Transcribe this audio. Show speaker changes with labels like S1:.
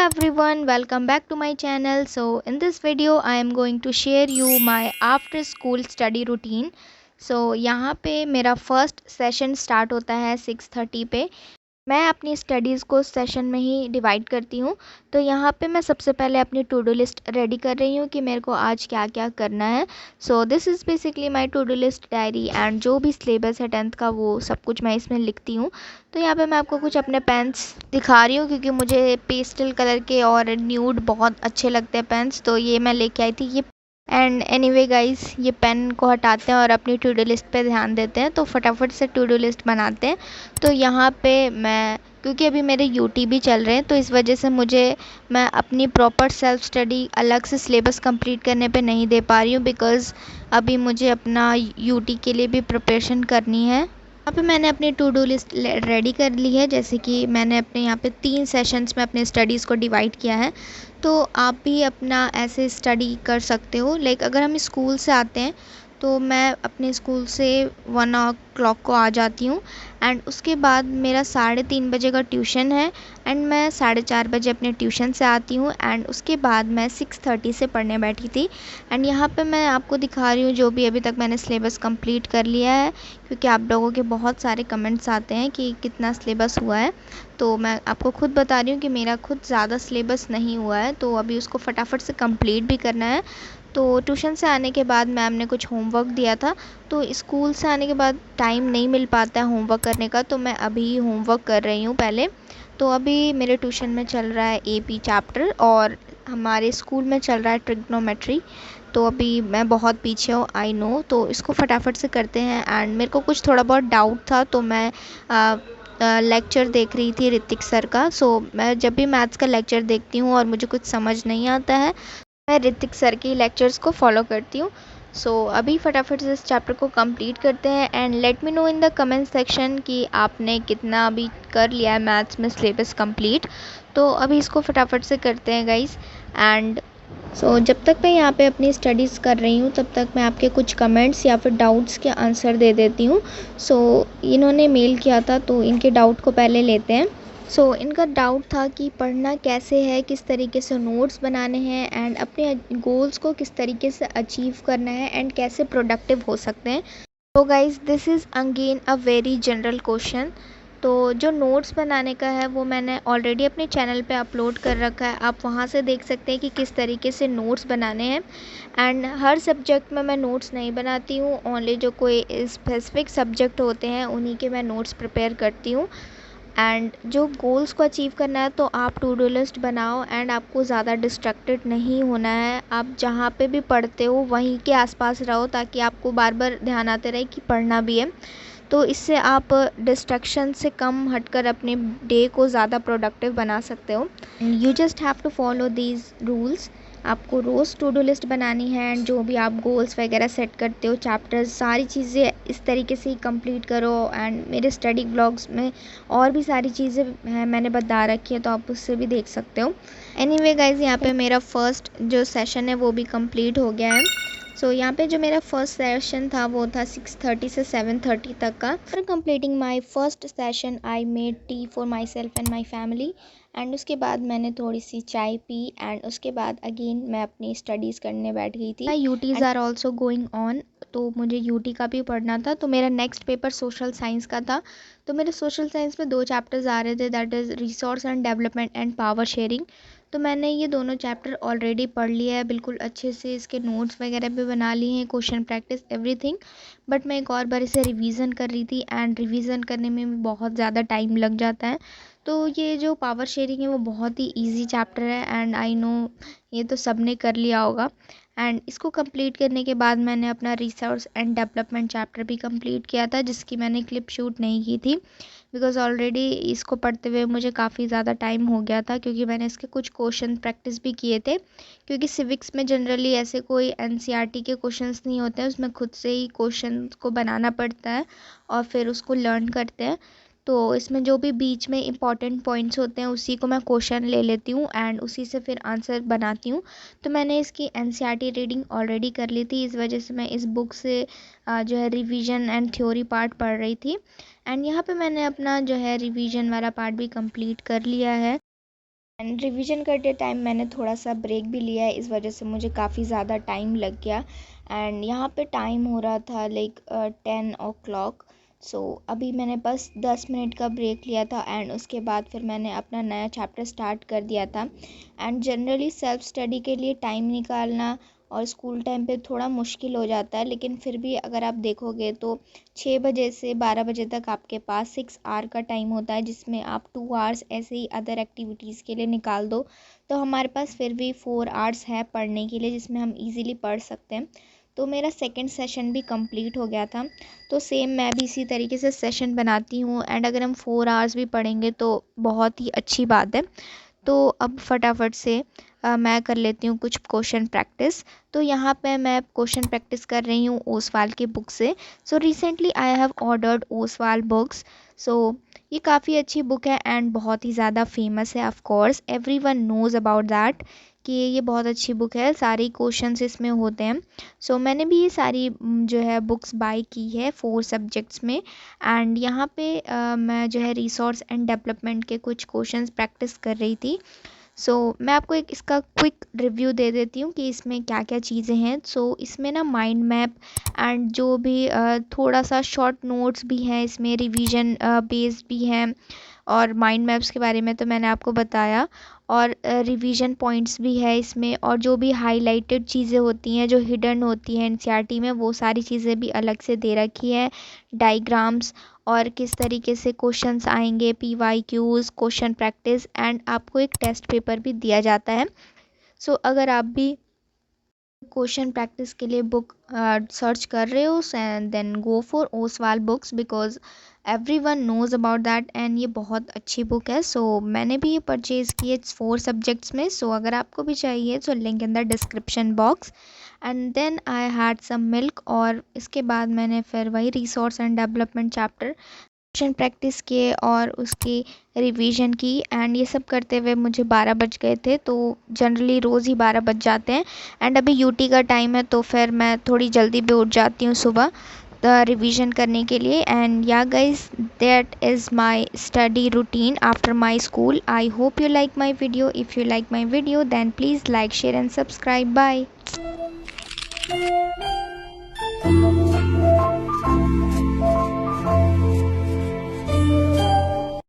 S1: everyone, welcome back to my channel. So in this video I am going to share you my after school study routine. यहाँ पे मेरा first session start होता है 6:30 पे। मैं अपनी स्टडीज़ को सेशन में ही डिवाइड करती हूँ। तो यहाँ पे मैं सबसे पहले अपनी टू डू लिस्ट रेडी कर रही हूँ कि मेरे को आज क्या क्या करना है। So this is basically my to do list diary and जो भी सिलेबस है 10th का वो सब कुछ मैं इसमें लिखती हूँ। तो यहाँ पे मैं आपको कुछ अपने पेन्स दिखा रही हूँ क्योंकि मुझे पेस्टल कलर के और न्यूड बहुत अच्छे लगते हैं पेन्स, तो ये मैं लेके आई थी। ये एंड एनीवे गाइस, ये पेन को हटाते हैं और अपनी टू डू लिस्ट पे ध्यान देते हैं, तो फटाफट से टू डू लिस्ट बनाते हैं। तो यहाँ पे मैं, क्योंकि अभी मेरे यूटी भी चल रहे हैं तो इस वजह से मैं अपनी प्रॉपर सेल्फ स्टडी अलग से सिलेबस कंप्लीट करने पे नहीं दे पा रही हूँ, बिकॉज़ अभी मुझे अपना यूटी के लिए भी प्रिपरेशन करनी है। यहाँ पे मैंने अपनी टू डू लिस्ट रेडी कर ली है। जैसे कि मैंने अपने यहाँ पे 3 सेशंस में अपने स्टडीज़ को डिवाइड किया है, तो आप भी अपना ऐसे स्टडी कर सकते हो। लाइक अगर हम स्कूल से आते हैं तो मैं अपने स्कूल से 1 o'clock को आ जाती हूँ एंड उसके बाद मेरा 3:30 बजे का ट्यूशन है एंड मैं 4:30 बजे अपने ट्यूशन से आती हूँ एंड उसके बाद मैं 6:30 से पढ़ने बैठी थी। एंड यहाँ पे मैं आपको दिखा रही हूँ जो भी अभी तक मैंने सिलेबस कंप्लीट कर लिया है, क्योंकि आप लोगों के बहुत सारे कमेंट्स आते हैं कि कितना सिलेबस हुआ है। तो मैं आपको खुद बता रही हूँ कि मेरा खुद ज़्यादा सिलेबस नहीं हुआ है, तो अभी उसको फटाफट से कंप्लीट भी करना है। तो ट्यूशन से आने के बाद मैम ने कुछ होमवर्क दिया था, तो स्कूल से आने के बाद टाइम नहीं मिल पाता है होमवर्क करने का, तो मैं अभी होमवर्क कर रही हूँ पहले। तो अभी मेरे ट्यूशन में चल रहा है एपी चैप्टर और हमारे स्कूल में चल रहा है ट्रिग्नोमेट्री। तो अभी मैं बहुत पीछे हूँ, आई नो, तो इसको फटाफट से करते हैं। एंड मेरे को कुछ थोड़ा बहुत डाउट था तो मैं लेक्चर देख रही थी ऋतिक सर का। सो मैं जब भी मैथ्स का लेक्चर देखती हूँ और मुझे कुछ समझ नहीं आता है, मैं ऋतिक सर की लेक्चर्स को फॉलो करती हूँ। अभी फटाफट से इस चैप्टर को कंप्लीट करते हैं and let me know in the comment section कि आपने कितना अभी कर लिया है मैथ्स में सिलेबस कंप्लीट। तो अभी इसको फटाफट से करते हैं गाइस। एंड जब तक मैं यहाँ पे अपनी स्टडीज़ कर रही हूँ तब तक मैं आपके कुछ कमेंट्स या फिर डाउट्स के आंसर दे देती हूँ। इन्होंने मेल किया था तो इनके डाउट को पहले लेते हैं। इनका डाउट था कि पढ़ना कैसे है, किस तरीके से नोट्स बनाने हैं एंड अपने गोल्स को किस तरीके से अचीव करना है एंड कैसे प्रोडक्टिव हो सकते हैं। तो guys this is again a very general question. तो जो नोट्स बनाने का है वो मैंने ऑलरेडी अपने चैनल पे अपलोड कर रखा है, आप वहाँ से देख सकते हैं कि किस तरीके से नोट्स बनाने हैं। एंड हर सब्जेक्ट में मैं नोट्स नहीं बनाती हूँ, ओनली जो कोई स्पेसिफिक सब्जेक्ट होते हैं उन्हीं के मैं नोट्स प्रिपेयर करती हूँ। एंड जो गोल्स को अचीव करना है तो आप टू डू लिस्ट बनाओ एंड आपको ज़्यादा डिस्ट्रैक्टेड नहीं होना है। आप जहाँ पे भी पढ़ते हो वहीं के आसपास रहो ताकि आपको बार बार ध्यान आते रहे कि पढ़ना भी है। तो इससे आप डिस्ट्रैक्शन से कम हटकर अपने डे को ज़्यादा प्रोडक्टिव बना सकते हो। You just have to follow these rules. आपको रोज़ टू डू लिस्ट बनानी है एंड जो भी आप गोल्स वगैरह सेट करते हो, चैप्टर्स, सारी चीज़ें इस तरीके से ही कंप्लीट करो। एंड मेरे स्टडी ब्लॉग्स में और भी सारी चीज़ें हैं, मैंने बता रखी है, तो आप उससे भी देख सकते हो। एनीवे गाइज, यहाँ पे मेरा फर्स्ट जो सेशन है वो भी कंप्लीट हो गया है। यहाँ पे जो मेरा फर्स्ट सेशन था वो था 6:30 से 7:30 तक का। After completing my first session I made tea for my self and my family and उसके बाद मैंने थोड़ी सी चाय पी एंड उसके बाद अगेन मैं अपनी स्टडीज़ करने बैठ गई थी। My UTs are also going on, तो मुझे यूटी का भी पढ़ना था। तो मेरा नेक्स्ट पेपर सोशल साइंस का था। तो मेरे सोशल साइंस में 2 चैप्टर्स आ रहे थे, that is resource and development and power sharing. तो मैंने ये दोनों चैप्टर ऑलरेडी पढ़ लिया है बिल्कुल अच्छे से, इसके नोट्स वगैरह भी बना लिए हैं, क्वेश्चन प्रैक्टिस एवरीथिंग। बट मैं एक और बार इसे रिवीजन कर रही थी एंड रिवीजन करने में भी बहुत ज़्यादा टाइम लग जाता है। तो ये जो पावर शेयरिंग है वो बहुत ही इजी चैप्टर है एंड आई नो ये तो सब ने कर लिया होगा। एंड इसको कंप्लीट करने के बाद मैंने अपना रिसोर्स एंड डेवलपमेंट चैप्टर भी कंप्लीट किया था, जिसकी मैंने क्लिप शूट नहीं की थी बिकॉज़ ऑलरेडी इसको पढ़ते हुए मुझे काफ़ी ज़्यादा टाइम हो गया था, क्योंकि मैंने इसके कुछ क्वेश्चन प्रैक्टिस भी किए थे। क्योंकि सिविक्स में जनरली ऐसे कोई एनसीईआरटी के क्वेश्चंस नहीं होते हैं, उसमें खुद से ही क्वेश्चन को बनाना पड़ता है और फिर उसको लर्न करते हैं। तो इसमें जो भी बीच में इंपॉर्टेंट पॉइंट्स होते हैं उसी को मैं क्वेश्चन ले लेती हूँ एंड उसी से फिर आंसर बनाती हूँ। तो मैंने इसकी एनसीईआरटी रीडिंग ऑलरेडी कर ली थी, इस वजह से मैं इस बुक से जो है रिवीजन एंड थ्योरी पार्ट पढ़ रही थी। एंड यहाँ पे मैंने अपना जो है रिवीजन वाला पार्ट भी कंप्लीट कर लिया है। एंड रिवीजन करते टाइम मैंने थोड़ा सा ब्रेक भी लिया है, इस वजह से मुझे काफ़ी ज़्यादा टाइम लग गया। एंड यहाँ पे टाइम हो रहा था लाइक 10 o'clock। सो अभी मैंने बस 10 मिनट का ब्रेक लिया था एंड उसके बाद फिर मैंने अपना नया चैप्टर स्टार्ट कर दिया था। एंड जनरली सेल्फ स्टडी के लिए टाइम निकालना और स्कूल टाइम पे थोड़ा मुश्किल हो जाता है, लेकिन फिर भी अगर आप देखोगे तो 6 बजे से 12 बजे तक आपके पास 6 आवर का टाइम होता है, जिसमें आप 2 आवर्स ऐसे ही अदर एक्टिविटीज़ के लिए निकाल दो, तो हमारे पास फिर भी 4 आवर्स है पढ़ने के लिए, जिसमें हम इजीली पढ़ सकते हैं। तो मेरा सेकंड सेशन भी कंप्लीट हो गया था। तो सेम मैं भी इसी तरीके से सेशन बनाती हूँ एंड अगर हम 4 आवर्स भी पढ़ेंगे तो बहुत ही अच्छी बात है। तो अब फटाफट से मैं कर लेती हूँ कुछ क्वेश्चन प्रैक्टिस। तो यहाँ पे मैं क्वेश्चन प्रैक्टिस कर रही हूँ ओसवाल के बुक से। So recently I have ordered Oswal books. So ये काफ़ी अच्छी बुक है एंड बहुत ही ज़्यादा फेमस है, of course everyone knows about that कि ये बहुत अच्छी बुक है, सारे क्वेश्चंस इसमें होते हैं। सो मैंने भी ये सारी जो है बुक्स बाय की है 4 सब्जेक्ट्स में। एंड यहाँ पे मैं जो है रिसोर्स एंड डेवलपमेंट के कुछ क्वेश्चंस प्रैक्टिस कर रही थी। मैं आपको एक इसका क्विक रिव्यू दे देती हूँ कि इसमें क्या क्या चीज़ें हैं। इसमें ना माइंड मैप एंड जो भी थोड़ा सा शॉर्ट नोट्स भी हैं, इसमें रिवीजन बेस्ड भी हैं। और माइंड मैप्स के बारे में तो मैंने आपको बताया, और रिवीजन पॉइंट्स भी है इसमें, और जो भी हाईलाइटेड चीज़ें होती हैं जो हिडन होती हैं एनसीईआरटी में, वो सारी चीज़ें भी अलग से दे रखी है। डायग्राम्स और किस तरीके से क्वेश्चंस आएंगे, पीवाईक्यूज, क्वेश्चन प्रैक्टिस, एंड आपको एक टेस्ट पेपर भी दिया जाता है। अगर आप भी क्वेश्चन प्रैक्टिस के लिए बुक सर्च कर रहे हो, then go for Oswaal books because everyone knows about that and ये बहुत अच्छी बुक है। मैंने भी ये परचेज़ की है 4 सब्जेक्ट्स में। अगर आपको भी चाहिए तो link in the description box. And then I had some milk, और इसके बाद मैंने फिर वही resource and development chapter question practice किए और उसकी रिवीजन की। एंड ये सब करते हुए मुझे 12 बज गए थे। तो जनरली रोज़ ही 12 बज जाते हैं। एंड अभी यूटी का टाइम है, तो फिर मैं थोड़ी जल्दी भी उठ जाती हूँ सुबह रिवीजन करने के लिए। And yeah guys, that is my study routine after my school. I hope you like my video. If you like my video then please like, share and subscribe. Bye.